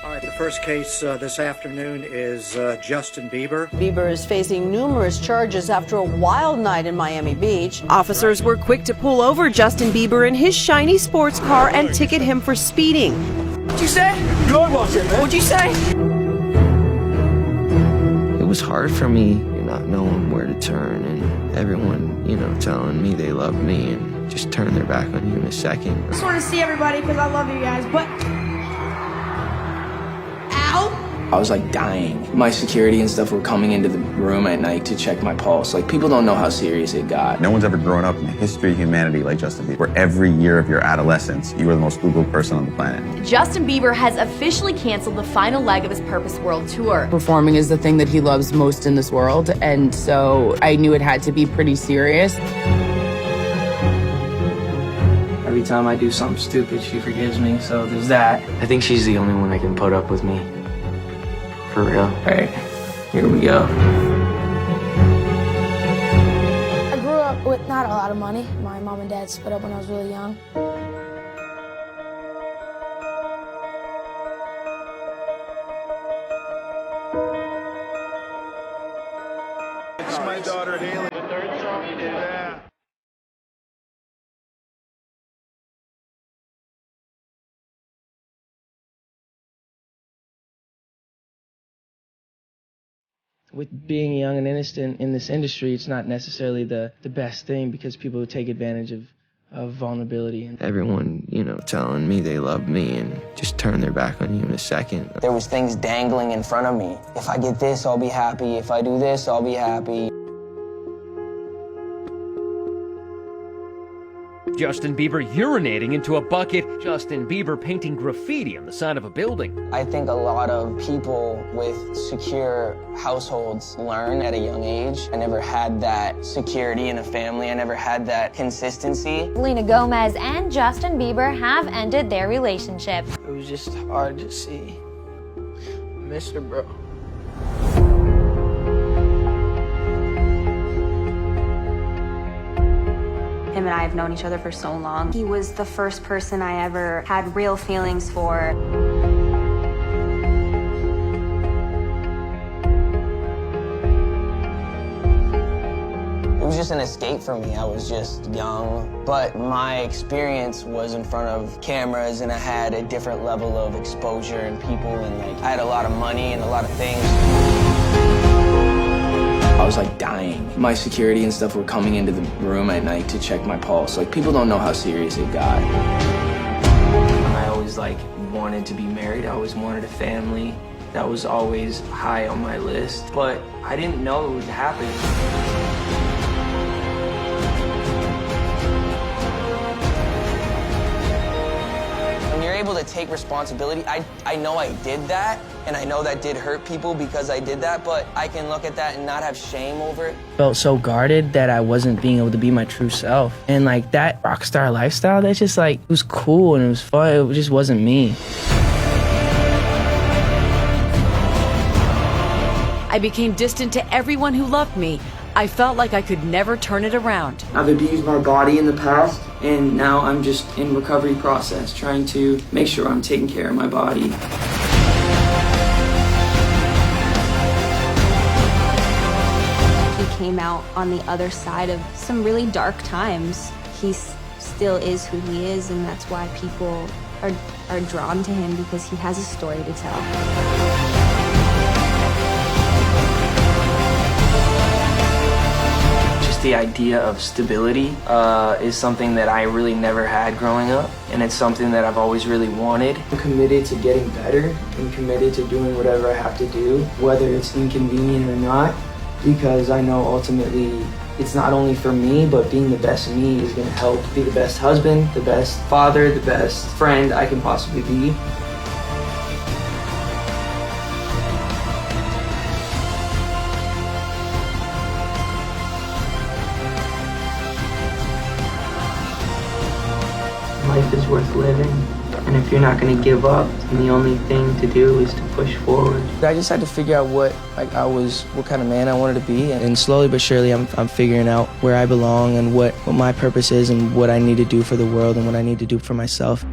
All right, the first case this afternoon is Justin Bieber. Bieber is facing numerous charges after a wild night in Miami Beach. Officers were quick to pull over Justin Bieber in his shiny sports car and ticket him for speeding. What'd you say? Good watch it, man. What'd you say? It was hard for me not knowing where to turn and everyone, telling me they love me and just turn their back on you in a second. I just want to see everybody because I love you guys, but... Ow! I was like dying. My security and stuff were coming into the room at night to check my pulse. Like, people don't know how serious it got. No one's ever grown up in the history of humanity like Justin Bieber, where every year of your adolescence, you were the most Googled person on the planet. Justin Bieber has officially canceled the final leg of his Purpose World Tour. Performing is the thing that he loves most in this world, and so I knew it had to be pretty serious. Every time I do something stupid, she forgives me, so there's that. I think she's the only one that can put up with me. For real. All right, here we go. I grew up with not a lot of money. My mom and dad split up when I was really young. It's my daughter, Haley. The third song you did. Yeah. With being young and innocent in this industry, it's not necessarily the best thing because people take advantage of vulnerability. Everyone, telling me they love me and just turn their back on you in a second. There was things dangling in front of me. If I get this, I'll be happy. If I do this, I'll be happy. Justin Bieber urinating into a bucket. Justin Bieber painting graffiti on the side of a building. I think a lot of people with secure households learn at a young age. I never had that security in a family. I never had that consistency. Selena Gomez and Justin Bieber have ended their relationship. It was just hard to see. I miss her, bro. Him and I have known each other for so long. He was the first person I ever had real feelings for. It was just an escape for me. I was just young, but my experience was in front of cameras and I had a different level of exposure and people and I had a lot of money and a lot of things. I was like dying. My security and stuff were coming into the room at night to check my pulse. Like, people don't know how serious it got. I always wanted to be married. I always wanted a family. That was always high on my list, but I didn't know it would happen. When you're able to take responsibility, I know I did that, and I know that did hurt people because I did that, but I can look at that and not have shame over it. Felt so guarded that I wasn't being able to be my true self. And that rock star lifestyle, that's just it was cool and it was fun. It just wasn't me. I became distant to everyone who loved me. I felt like I could never turn it around. I've abused my body in the past, and now I'm just in recovery process, trying to make sure I'm taking care of my body. He came out on the other side of some really dark times. He still is who he is, and that's why people are drawn to him, because he has a story to tell. The idea of stability is something that I really never had growing up, and it's something that I've always really wanted. I'm committed to getting better and committed to doing whatever I have to do, whether it's inconvenient or not, because I know ultimately it's not only for me, but being the best me is going to help be the best husband, the best father, the best friend I can possibly be. Life is worth living, and if you're not going to give up, then the only thing to do is to push forward. I just had to figure out what kind of man I wanted to be, and slowly but surely I'm figuring out where I belong and what my purpose is and what I need to do for the world and what I need to do for myself.